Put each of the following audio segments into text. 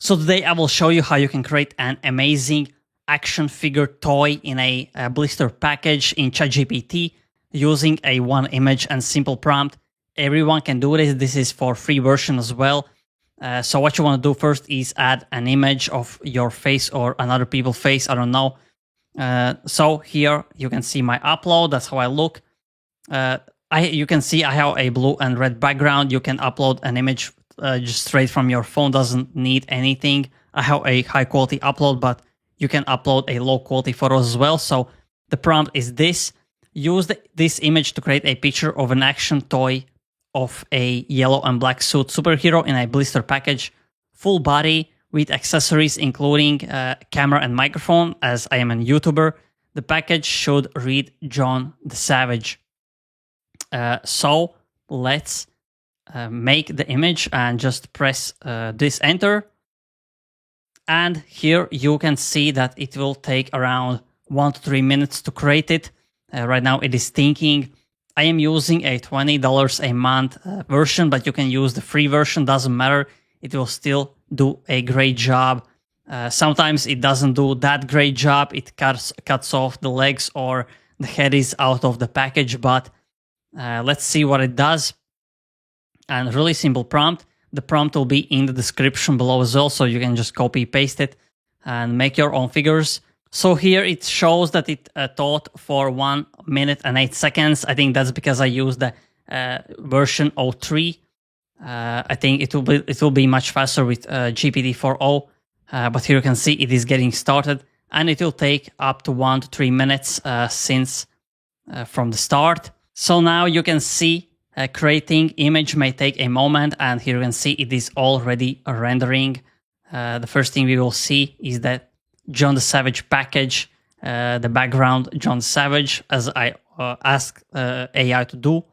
So today I will show you how you can create an amazing action figure toy in a blister package in ChatGPT using a one image and simple prompt. Everyone can do this. This is for free version as well. So what you want to do first is add an image of your face or another people's face. I don't know. So here you can see my upload. That's how I look. You can see I have a blue and red background. You can upload an image just straight from your phone, doesn't need anything. I have a high quality upload, but you can upload a low quality photos as well. So the prompt is this: use this image to create a picture of an action toy of a yellow and black suit superhero in a blister package, full body with accessories including camera and microphone. As I am a YouTuber, the package should read John the Savage. So let's make the image and just press this enter. And here you can see that it will take around 1 to 3 minutes to create it. Right now it is thinking. I am using a $20 a month version, but you can use the free version, doesn't matter. It will still do a great job. Sometimes it doesn't do that great job. It cuts off the legs or the head is out of the package, but let's see what it does. And really simple prompt. The prompt will be in the description below as well, so you can just copy paste it and make your own figures. So here it shows that it thought for 1 minute and 8 seconds. I think that's because I used the version 03. I think it will be much faster with GPT 4.0. But here you can see it is getting started, and it will take up to 1 to 3 minutes from the start. So now you can see creating image may take a moment, and here you can see it is already rendering. The first thing we will see is that John the Savage package, the background John Savage, as I asked AI to do.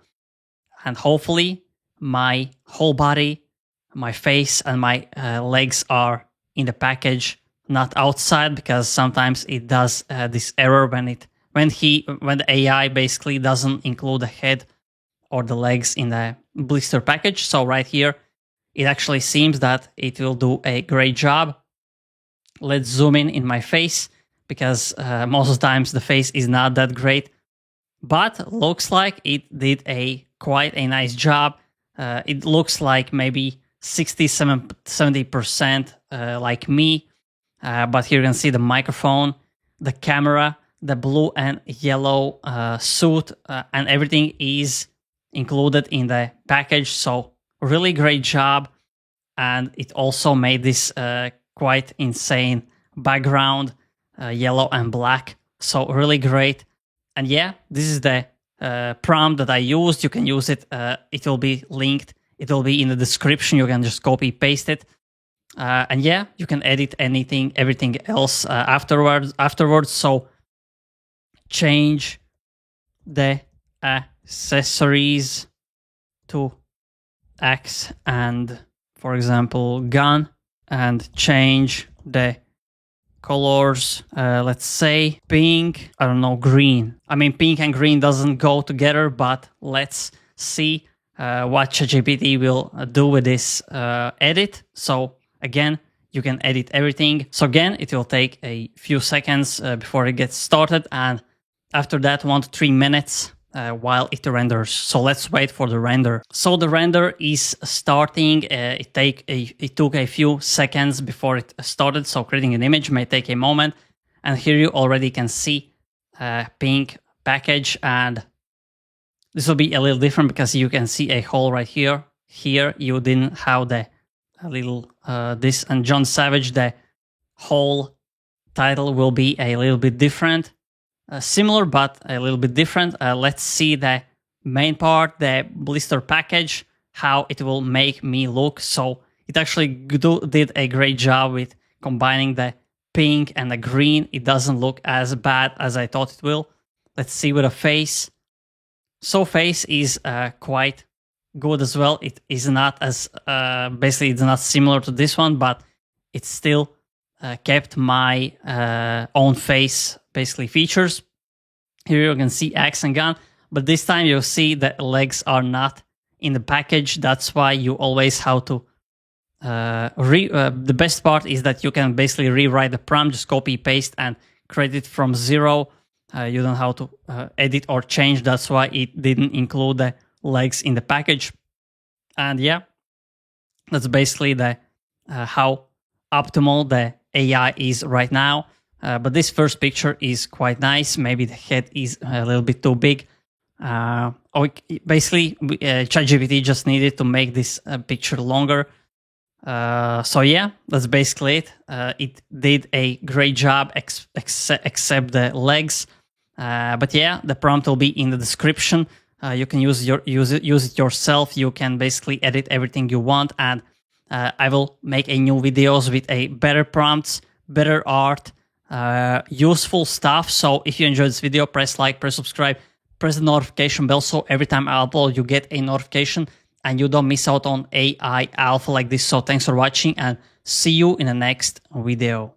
And hopefully my whole body, my face and my legs are in the package, not outside, because sometimes it does this error when the AI basically doesn't include the head or the legs in the blister package. So right here, it actually seems that it will do a great job. Let's zoom in my face, because most of the times the face is not that great, but looks like it did quite a nice job. It looks like maybe 60-70% like me, but here you can see the microphone, the camera, the blue and yellow suit, and everything is included in the package. So really great job. And it also made this quite insane background, yellow and black. So really great. And yeah, this is the prompt that I used. You can use it. It will be linked. It will be in the description. You can just copy paste it. And yeah, you can edit everything else afterwards. So change the accessories to axe and, for example, gun, and change the colors. Let's say pink, I don't know, green. I mean, pink and green doesn't go together, but let's see what ChatGPT will do with this edit. So again, you can edit everything. So again, it will take a few seconds before it gets started, and after that 1 to 3 minutes while it renders. So let's wait for the render. So the render is starting. It took a few seconds before it started. So creating an image may take a moment. And here you already can see pink package, and this will be a little different because you can see a hole right here. Here you didn't have the little this, and John Savage, the whole title will be a little bit different. Similar, but a little bit different. Let's see the main part, the blister package, how it will make me look. So it actually did a great job with combining the pink and the green. It doesn't look as bad as I thought it will. Let's see with a face. So face is quite good as well. It is not as, basically it's not similar to this one, but it still kept my own face basically features. Here you can see axe and gun, but this time you'll see that legs are not in the package. That's why you always have to the best part is that you can basically rewrite the prompt, just copy paste and create it from zero. You don't have to edit or change. That's why it didn't include the legs in the package. And yeah, that's basically the how optimal the AI is right now. But this first picture is quite nice. Maybe the head is a little bit too big. Basically, ChatGPT just needed to make this picture longer. So yeah, that's basically it. It did a great job, except the legs. But yeah, the prompt will be in the description. You can use it yourself. You can basically edit everything you want, and I will make a new videos with a better prompts, better art, useful stuff. So if you enjoyed this video, press like, press subscribe, press the notification bell, so every time I upload, you get a notification and you don't miss out on AI alpha like this. So thanks for watching, and see you in the next video.